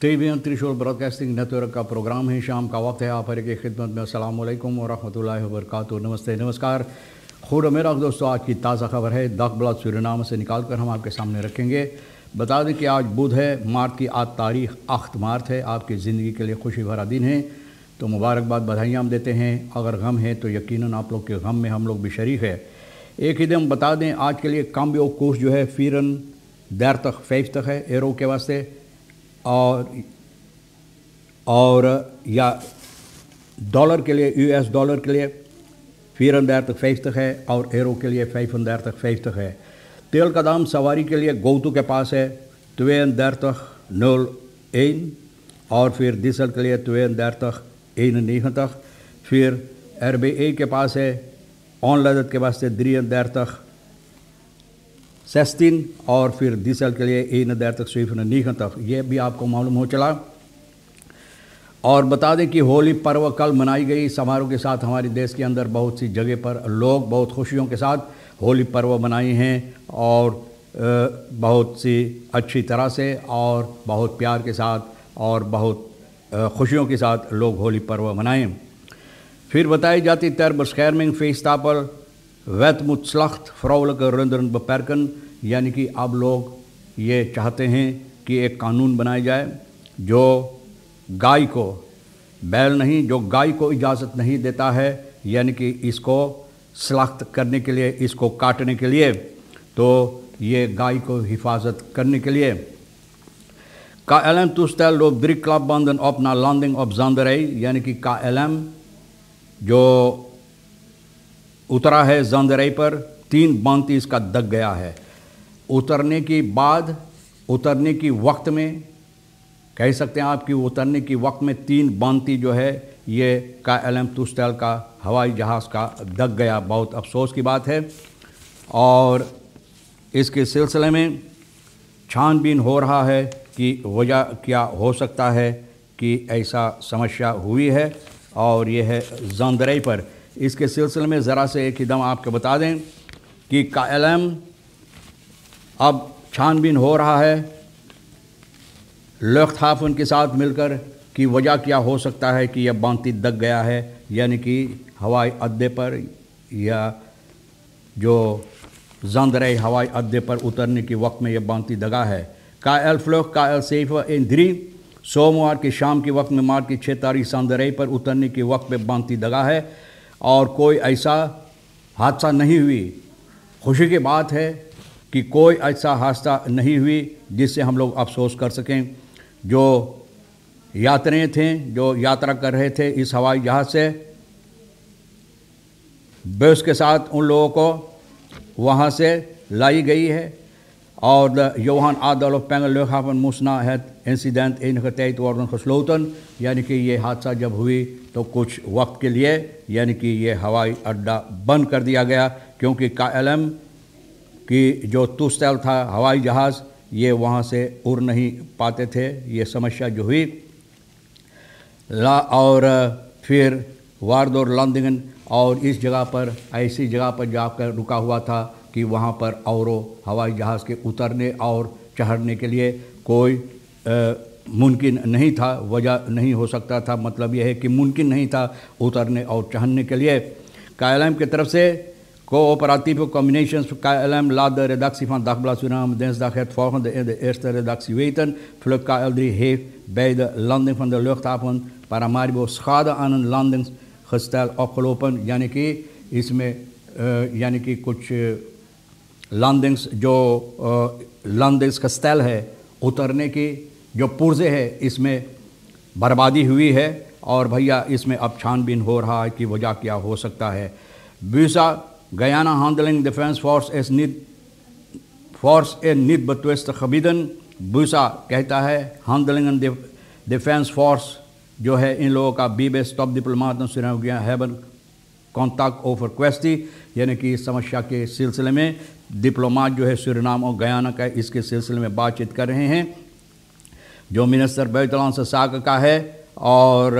TV त्रिशूल broadcasting network का programme है। शाम का वक्त है। आप हर की खिदमत में अस्सलाम वालेकुम व रहमतुल्लाहि व बरकातुहू। नमस्ते, नमस्कार। खुद मेरा दोस्तों, आज की ताज़ा खबर है दखबलात सूरीनाम से निकाल कर हम आपके सामने रखेंगे। बता दें कि आज बुध है, मार्च की 8 तारीख 8 मार्च है। आपकी ज़िंदगी के लिए खुशी भरा दिन है, तो मुबारकबाद, बधाइयाँ हम देते हैं। अगर गम है तो यकीनन आप लोग के गम में हम लोग भी शरीक है। एक ही दिन बता दें, आज के लिए काम्बियो कोर्स जो है फ़ीरन देर तक 5 तक है एरो के वास्ते, और या डॉलर के लिए US डॉलर के लिए फ़ीरन देर तक 5 तक है, और एरो के लिए 5 देर तक 5 तक है। तेल का दाम सवारी के लिए गोतू के पास है 2 देर तक 0,1, और फिर डीजल के लिए 2 देर तक 1,9 तक। फिर RBA के पास है ऑन लदत के वास्ते 3 देर तक 16, और फिर डीजल के लिए 1 देर तक 7,9 तक। ये भी आपको मालूम हो चला। और बता दें कि होली पर्व कल मनाई गई समारोह के साथ। हमारे देश के अंदर बहुत सी जगह पर लोग बहुत खुशियों के साथ होली पर्व मनाए हैं, और बहुत सी अच्छी तरह से और बहुत प्यार के साथ और बहुत खुशियों के साथ लोग होली पर्व मनाएं। फिर बताई जाती ter bescherming feestapel wet moet slacht vrouwelijke runderen beperken, यानी कि अब लोग ये चाहते हैं कि एक कानून बनाया जाए जो गाय को, बैल नहीं, जो गाय को इजाज़त नहीं देता है, यानी कि इसको स्लाख्त करने के लिए, इसको काटने के लिए, तो ये गाय को हिफाजत करने के लिए। KLM toestel loopt 3 klapbanden op na landing op Zanderij, यानी कि KLM जो उतरा है ज़ांदरई पर 3 बांती इसका दग गया है। उतरने की बाद, उतरने की वक्त में कह सकते हैं आप कि उतरने की वक्त में 3 बांती जो है ये KLM टूस्टेल का हवाई जहाज़ का दग गया। बहुत अफसोस की बात है, और इसके सिलसिले में छानबीन हो रहा है कि वजह क्या हो सकता है कि ऐसा समस्या हुई है, और ये है ज़ांदरई पर। इसके सिलसिले में ज़रा से एक ही दम आपको बता दें कि KLM अब छानबीन हो रहा है लुफ्तहाफ़न के साथ मिलकर कि वजह क्या हो सकता है कि यह बांती दग गया है, यानी कि हवाई अड्डे पर या जो ज़ांदरई हवाई अड्डे पर उतरने के वक्त में यह बांती दगा है। KL vlucht KL 713 सोमवार की शाम के वक्त में मार्च की 6 तारीख ज़ांदरई पर उतरने के वक्त में बांती दगा है, और कोई ऐसा हादसा नहीं हुई। खुशी की बात है कि कोई ऐसा हादसा नहीं हुई जिससे हम लोग अफसोस कर सकें। जो यात्री थे, जो यात्रा कर रहे थे इस हवाई जहाज़ से, बस के साथ उन लोगों को वहाँ से लाई गई है, और de Johan Adolf Pengel luchthaven moest na het incident enige tijd worden gesloten, यानी कि ये हादसा जब हुई तो कुछ वक्त के लिए, यानी कि ये हवाई अड्डा बंद कर दिया गया, क्योंकि KLM की जो टूस्टेल था हवाई जहाज़, ये वहाँ से उड़ नहीं पाते थे। ये समस्या जो हुई और फिर वारदोर लैंडिंगन, और इस जगह पर, ऐसी जगह पर जाकर रुका हुआ था कि वहाँ पर औरों हवाई जहाज़ के उतरने और चढ़ने के लिए कोई मुमकिन नहीं था, वजह नहीं हो सकता था। मतलब यह है कि मुमकिन नहीं था उतरने और चढ़ने के लिए। KLM की तरफ से coöperatieve combinations KLM laat de redactie van Dagblad Suriname dinsdag het volgende in de eerste redactie weten. Vlucht KL3 heeft bij de landing van de luchthaven Paramaribo schade aan een landingsgestel opgelopen, यानी कि इसमें यानी कि कुछ landings, जो landings का style है, उतरने की जो पुर्जे है, इसमें बर्बादी हुई है, और भैया इसमें अब छानबीन हो रहा है कि वजह क्या हो सकता है। BUSA Guyana Handling Defense Force is niet betwiste gebieden। BUSA कहता है Handling Defense Force जो है इन लोगों का BBS टॉप डिप्लोमाten Suriname hebben कॉन्टैक्ट ओवर क्वेस्टी, यानी कि इस समस्या के सिलसिले में डिप्लोमाट जो है सूरीनाम और गयाना का इसके सिलसिले में बातचीत कर रहे हैं। जो मिनिस्टर buitenlandse zaken का है, और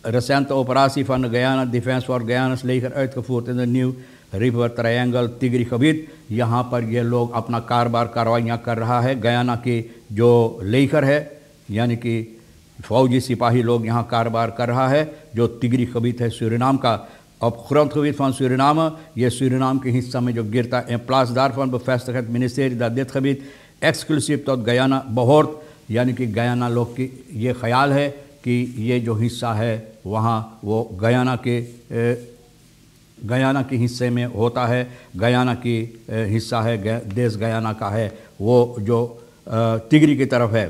recente operatie van de Guyana Defense Force Guyana's leger uitgevoerd in de Nieuw river triangle तिगरी खबीर, यहाँ पर ये लोग अपना कारोबार कार्रवाइयाँ कर रहा है। गयाना की जो लेकर है यानी कि फ़ौजी सिपाही लोग यहाँ कारोबार कर रहा है, जो तिगरी खबीत है सूरीनाम का। अब खुरम खबीत फ़न सूरीनाम, ये सूरीनाम के हिस्सा में जो गिरता है प्लासदार फ़न बफेस्तखत मिनिस्टेरी दादित खबीत एक्सक्लूसिव तो गयाना बहुत, यानी कि गयाना लोग की ये ख्याल है कि ये जो हिस्सा है वहाँ वो गयाना के हिस्से में होता है, गयाना की हिस्सा है, देश गयाना का है, वो जो तिगरी की तरफ है।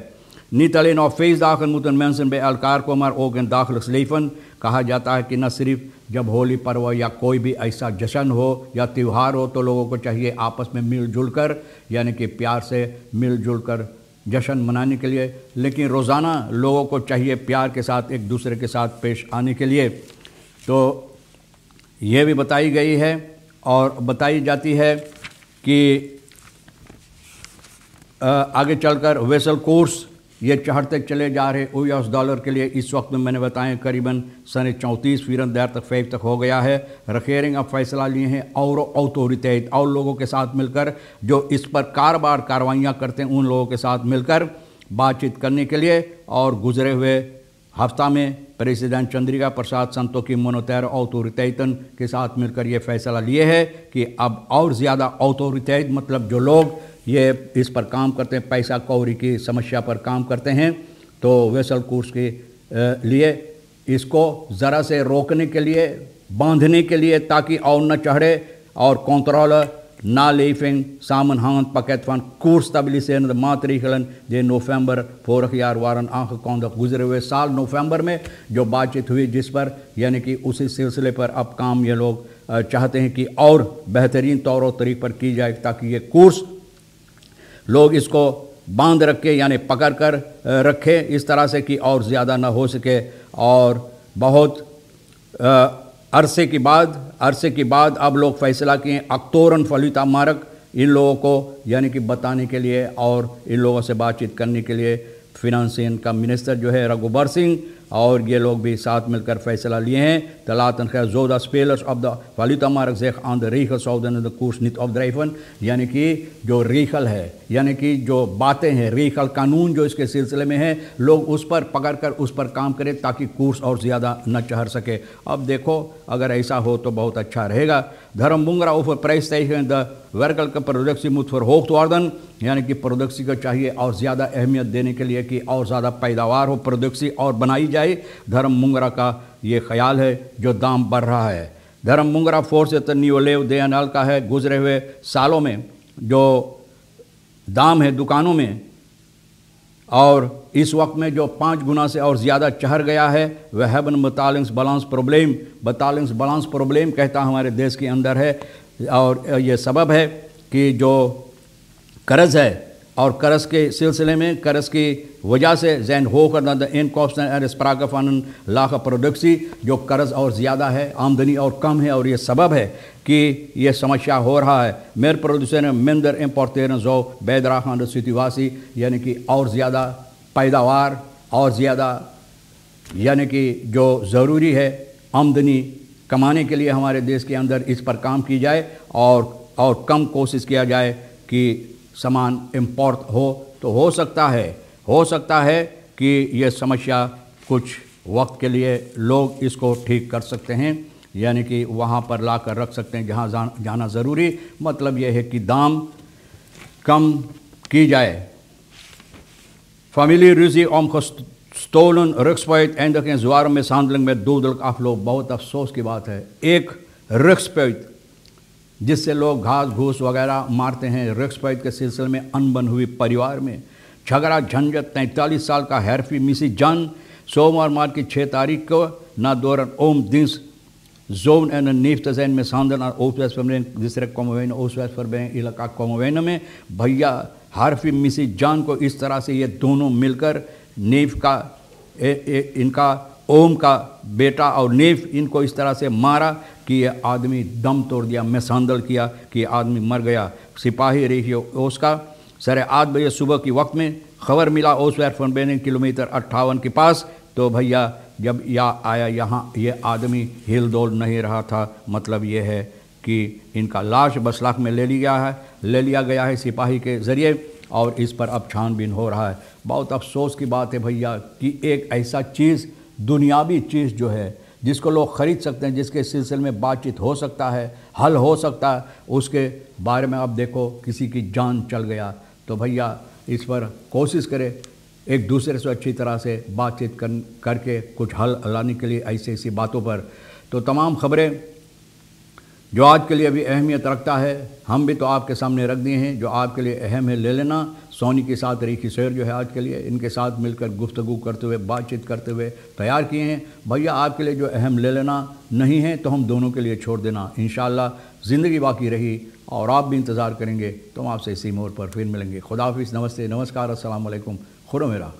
नीत alleen op feestdagen moeten mensen bij elkaar komen, maar ook in dagelijks leven। कहा जाता है कि न सिर्फ जब होली पर्व या कोई भी ऐसा जश्न हो या त्यौहार हो तो लोगों को चाहिए आपस में मिलजुल कर, यानी कि प्यार से मिलजुल कर जश्न मनाने के लिए, लेकिन रोज़ाना लोगों को चाहिए प्यार के साथ एक दूसरे के साथ पेश आने के लिए। तो ये भी बताई गई है और बताई जाती है कि आगे चलकर वेसल कोर्स ये चढ़ते चले जा रहे US डॉलर के लिए इस वक्त में मैंने बताया करीबन 34,000 तक हो गया है। रखेरिंग अब फैसला लिए हैं और अथॉरिटेट और लोगों के साथ मिलकर जो इस पर कार्रवाइयाँ करते हैं उन लोगों के साथ मिलकर बातचीत करने के लिए। और गुजरे हुए हफ्ता में प्रेसिडेंट चंद्रिका प्रसाद संतोखी मोनोतेरो अथॉरिटेटन के साथ मिलकर ये फैसला लिए है कि अब और ज़्यादा अथॉरिटेट मतलब जो लोग ये इस पर काम करते हैं, पैसा कौड़ी की समस्या पर काम करते हैं, तो वेसल कोर्स के लिए इसको ज़रा से रोकने के लिए, बांधने के लिए, ताकि और न चढ़े और कंट्रोल ना लेफिंग samenhangend pakket van koersstabiliserende maatregelen de november vorig jaar waren aangekondigd। गुजरे हुए साल नवंबर में जो बातचीत हुई जिस पर, यानी कि उसी सिलसिले पर अब काम ये लोग चाहते हैं कि और बेहतरीन तौर और तरीक़ पर की जाए, ताकि ये कोर्स लोग इसको बांध रखे, यानी पकड़ कर रखे इस तरह से कि और ज़्यादा ना हो सके। और बहुत अरसे के बाद अब लोग फैसला किए अक्तोरन फलिता मारक इन लोगों को, यानी कि बताने के लिए और इन लोगों से बातचीत करने के लिए फिनांसियन का मिनिस्टर जो है रघुबर सिंह और ये लोग भी साथ मिलकर फैसला लिए हैं। तलातन खैर जोदा स्पेलर्स ऑफ द वालिता मार्क जेख आन द रीखल सौदन द कोर्स नित ऑफ ड्राइवन, यानी कि जो रीखल है, यानी कि जो बातें हैं, रीखल कानून जो इसके सिलसिले में है, लोग उस पर पकड़ कर उस पर काम करें ताकि कोर्स और ज़्यादा न चढ़ सके। अब देखो अगर ऐसा हो तो बहुत अच्छा रहेगा। धर्म बुंगरा ऊपर प्राइस तय द वर्कल का प्रोडक्सी मुझ पर होक्ट वार्दन, यानी कि प्रोडक्सी को चाहिए और ज़्यादा अहमियत देने के लिए कि और ज़्यादा पैदावार हो, प्रोडक्सी और बनाई जाए। धर्म मुंगरा का ये ख्याल है जो दाम बढ़ रहा है। धर्म मुंगरा फोर्स नियोलेव दयानल का है, गुजरे हुए सालों में जो दाम है दुकानों में और इस वक्त में जो 5 गुना से और ज़्यादा चढ़ गया है, वह है बतालिंग्स बालांस प्रॉब्लम कहता हमारे देश के अंदर है। और ये सबब है कि जो कर्ज़ है और कर्ज़ के सिलसिले में कर्ज़ की वजह से जैन होकर द इन कॉस्ट एंड स्प्रागफन लाख प्रोडक्सी, जो कर्ज़ और ज़्यादा है, आमदनी और कम है, और ये सबब है कि ये समस्या हो रहा है। मेरे प्रोड्यूसर मिंदर इम्पोर्टेरन जो बैदरा खान सिटीवासी, यानी कि और ज़्यादा पैदावार और ज़्यादा, यानी कि जो ज़रूरी है आमदनी कमाने के लिए हमारे देश के अंदर इस पर काम की जाए और कम कोशिश किया जाए कि सामान इंपोर्ट हो। तो हो सकता है कि ये समस्या कुछ वक्त के लिए लोग इसको ठीक कर सकते हैं, यानी कि वहाँ पर ला कर रख सकते हैं जहाँ जाना ज़रूरी। मतलब ये है कि दाम कम की जाए। फैमिली रुजी ओम स्टोलन रक्सपेट eindig in zware mishandeling met dodelijk afloop। बहुत अफसोस की बात है, एक रक्सपेट जिससे लोग घास घूस वगैरह मारते हैं, रक्सपेट के सिलसिले में अनबन हुई परिवार में, झगड़ा झंझट। 43 साल का हैरफी मिसी जान सोमवार मार्च की 6 तारीख को ना दौरान ohm this zoon en een neef te zijn mishandeld aan Oost-West-Verbinding district Kommerwijnen, Oost-West-Verbinding इलाका कोमोवेन में। भैया हारफी मिसी जान को इस तरह से ये दोनों मिलकर नेफ का इनका ओम का बेटा और नेफ इनको इस तरह से मारा कि ये आदमी दम तोड़ दिया, मिसहैंडल किया कि ये आदमी मर गया। सिपाही रही उसका 8:30 बजे सुबह की वक्त में खबर मिला ओस्ट-वेस्ट-verbinding किलोमीटर 58 के पास। तो भैया जब आया यहाँ ये आदमी हिल डोल नहीं रहा था। मतलब ये है कि इनका लाश बसलाख में ले लिया गया है सिपाही के ज़रिए। और इस पर अब छानबीन हो रहा है। बहुत अफसोस की बात है भैया कि एक ऐसा चीज़, दुनियावी चीज़ जो है, जिसको लोग ख़रीद सकते हैं, जिसके सिलसिले में बातचीत हो सकता है, हल हो सकता है, उसके बारे में अब देखो किसी की जान चल गया। तो भैया इस पर कोशिश करें एक दूसरे से अच्छी तरह से बातचीत करके कुछ हल लाने के लिए ऐसी बातों पर। तो तमाम ख़बरें जो आज के लिए अभी अहमियत रखता है, हम भी तो आपके सामने रख दिए हैं। जो आपके लिए अहम है ले लेना। सोनी के साथ रीखी शेर जो है आज के लिए, इनके साथ मिलकर गुफ्तगू करते हुए, बातचीत करते हुए तैयार किए हैं। भैया आपके लिए जो अहम ले लेना, नहीं है तो हम दोनों के लिए छोड़ देना। इंशाअल्लाह ज़िंदगी बाकी रही और आप भी इंतज़ार करेंगे तो हम आपसे इसी मोड़ पर फिर मिलेंगे। खुदा हाफिज़, नमस्ते, नमस्कार, अस्सलाम वालेकुम, खुदा मेरा।